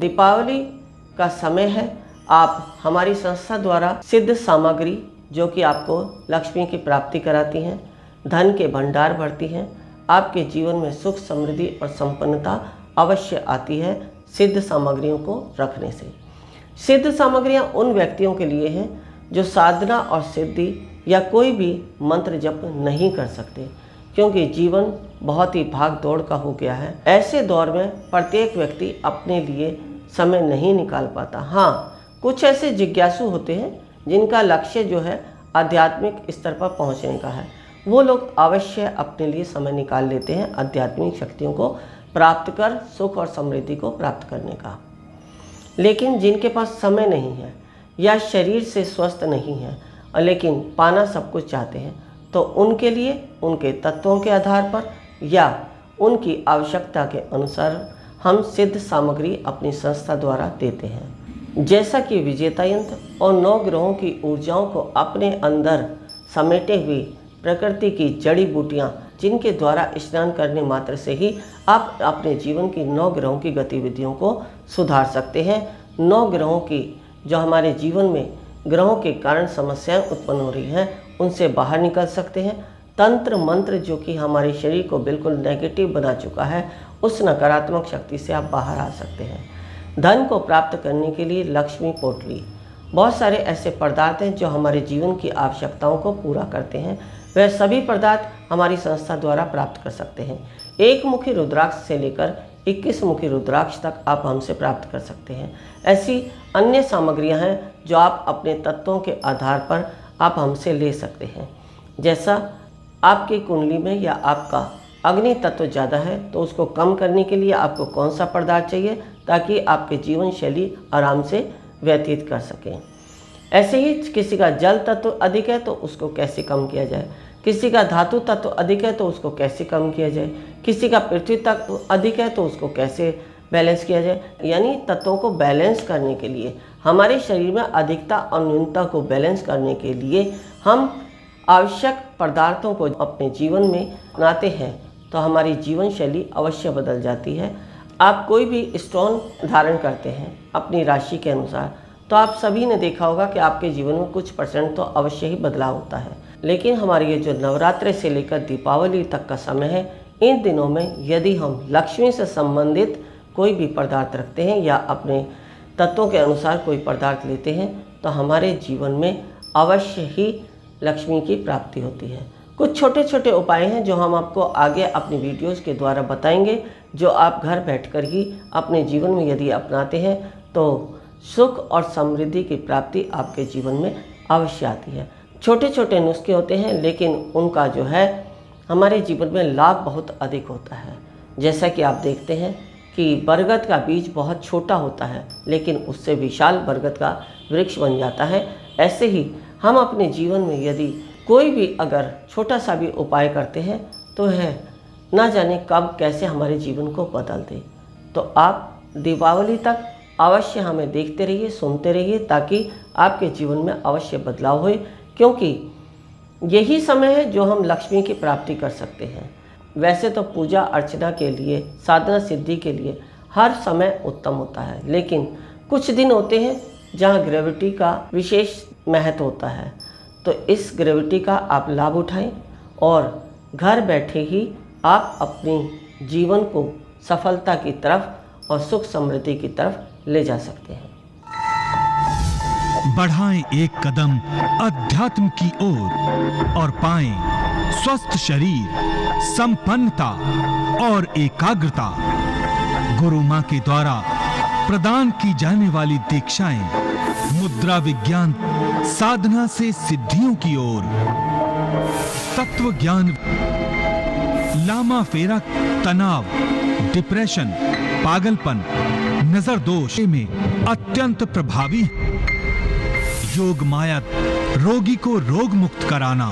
दीपावली का समय है। आप हमारी संस्था द्वारा सिद्ध सामग्री जो कि आपको लक्ष्मी की प्राप्ति कराती हैं, धन के भंडार भरती हैं, आपके जीवन में सुख समृद्धि और संपन्नता अवश्य आती है सिद्ध सामग्रियों को रखने से। सिद्ध सामग्रियां उन व्यक्तियों के लिए हैं जो साधना और सिद्धि या कोई भी मंत्र जप नहीं कर सकते, क्योंकि जीवन बहुत ही भाग दौड़ का हो गया है। ऐसे दौर में प्रत्येक व्यक्ति अपने लिए समय नहीं निकाल पाता। हाँ, कुछ ऐसे जिज्ञासु होते हैं जिनका लक्ष्य जो है आध्यात्मिक स्तर पर पहुंचने का है। वो लोग अवश्य अपने लिए समय निकाल लेते हैं आध्यात्मिक शक्तियों को प्राप्त कर सुख और समृद्धि को प्राप्त करने का। लेकिन जिनके पास समय नहीं है या शरीर से स्वस्थ नहीं है लेकिन पाना सब कुछ चाहते हैं, तो उनके लिए उनके तत्वों के आधार पर या उनकी आवश्यकता के अनुसार हम सिद्ध सामग्री अपनी संस्था द्वारा देते हैं। जैसा कि विजेता यंत्र और 9 ग्रहों की ऊर्जाओं को अपने अंदर समेटे हुए प्रकृति की जड़ी बूटियाँ, जिनके द्वारा स्नान करने मात्र से ही आप अपने जीवन की 9 ग्रहों की गतिविधियों को सुधार सकते हैं। 9 ग्रहों की जो हमारे जीवन में ग्रहों के कारण समस्याएं उत्पन्न हो रही हैं, उनसे बाहर निकल सकते हैं। तंत्र मंत्र जो कि हमारे शरीर को बिल्कुल नेगेटिव बना चुका है, उस नकारात्मक शक्ति से आप बाहर आ सकते हैं। धन को प्राप्त करने के लिए लक्ष्मी पोटली, बहुत सारे ऐसे पदार्थ हैं जो हमारे जीवन की आवश्यकताओं को पूरा करते हैं। वह सभी पदार्थ हमारी संस्था द्वारा प्राप्त कर सकते हैं। 1 मुखी रुद्राक्ष से लेकर 21 मुखी रुद्राक्ष तक आप हमसे प्राप्त कर सकते हैं। ऐसी अन्य सामग्रियां हैं जो आप अपने तत्वों के आधार पर आप हमसे ले सकते हैं। जैसा आपकी कुंडली में या आपका अग्नि तत्व ज़्यादा है तो उसको कम करने के लिए आपको कौन सा पदार्थ चाहिए, ताकि आपके जीवन शैली आराम से व्यतीत कर सकें। ऐसे ही किसी का जल तत्व अधिक है तो उसको कैसे कम किया जाए, किसी का धातु तत्व अधिक है तो उसको कैसे कम किया जाए, किसी का पृथ्वी तत्व अधिक है तो उसको कैसे बैलेंस किया जाए। यानी तत्वों को बैलेंस करने के लिए, हमारे शरीर में अधिकता और न्यूनता को बैलेंस करने के लिए हम आवश्यक पदार्थों को अपने जीवन में अपनाते हैं तो हमारी जीवन शैली अवश्य बदल जाती है। आप कोई भी स्टोन धारण करते हैं अपनी राशि के अनुसार, तो आप सभी ने देखा होगा कि आपके जीवन में कुछ % तो अवश्य ही बदलाव होता है। लेकिन हमारी ये जो नवरात्रि से लेकर दीपावली तक का समय है, इन दिनों में यदि हम लक्ष्मी से संबंधित कोई भी पदार्थ रखते हैं या अपने तत्वों के अनुसार कोई पदार्थ लेते हैं, तो हमारे जीवन में अवश्य ही लक्ष्मी की प्राप्ति होती है। कुछ छोटे छोटे उपाय हैं जो हम आपको आगे अपनी वीडियोस के द्वारा बताएंगे, जो आप घर बैठकर ही अपने जीवन में यदि अपनाते हैं तो सुख और समृद्धि की प्राप्ति आपके जीवन में अवश्य आती है। छोटे छोटे नुस्खे होते हैं, लेकिन उनका जो है हमारे जीवन में लाभ बहुत अधिक होता है। जैसा कि आप देखते हैं कि बरगद का बीज बहुत छोटा होता है, लेकिन उससे विशाल बरगद का वृक्ष बन जाता है। ऐसे ही हम अपने जीवन में यदि कोई भी अगर छोटा सा भी उपाय करते हैं तो है ना जाने कब कैसे हमारे जीवन को बदल दे। तो आप दीपावली तक अवश्य हमें देखते रहिए, सुनते रहिए, ताकि आपके जीवन में अवश्य बदलाव होए, क्योंकि यही समय है जो हम लक्ष्मी की प्राप्ति कर सकते हैं। वैसे तो पूजा अर्चना के लिए, साधना सिद्धि के लिए हर समय उत्तम होता है, लेकिन कुछ दिन होते हैं जहाँ ग्रेविटी का विशेष महत्व होता है। तो इस ग्रेविटी का आप लाभ उठाएं और घर बैठे ही आप अपनी जीवन को सफलता की तरफ और सुख समृद्धि की तरफ ले जा सकते हैं। बढ़ाएं एक कदम अध्यात्म की ओर और पाएं स्वस्थ शरीर, संपन्नता और एकाग्रता। गुरु मां के द्वारा प्रदान की जाने वाली दीक्षाएं मुद्रा विज्ञान, साधना से सिद्धियों की ओर, तत्व ज्ञान, लामा फेरा, तनाव, डिप्रेशन, पागलपन, नजर दोष में अत्यंत प्रभावी। योग माया रोगी को रोग मुक्त कराना।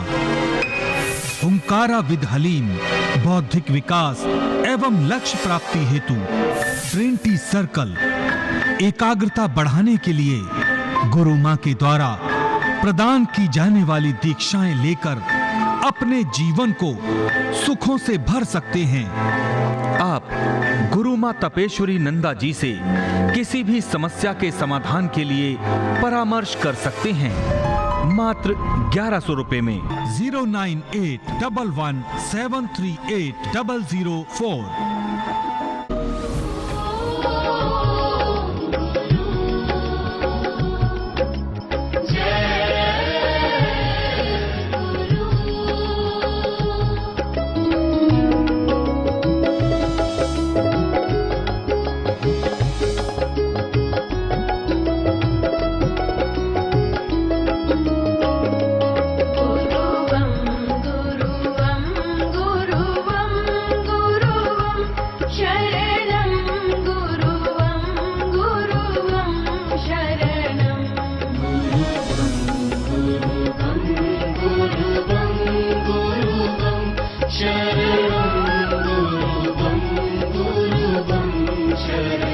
ओंकारा विद हलीम बौद्धिक विकास एवं लक्ष्य प्राप्ति हेतु ट्रिनिटी सर्कल। एकाग्रता बढ़ाने के लिए गुरु मां के द्वारा प्रदान की जाने वाली दीक्षाएं लेकर अपने जीवन को सुखों से भर सकते हैं। आप गुरु मां तपेश्वरी नंदा जी से किसी भी समस्या के समाधान के लिए परामर्श कर सकते हैं मात्र 1100 रुपए में। 09811738004। शरणं गुरुवं गुरुवं शरणं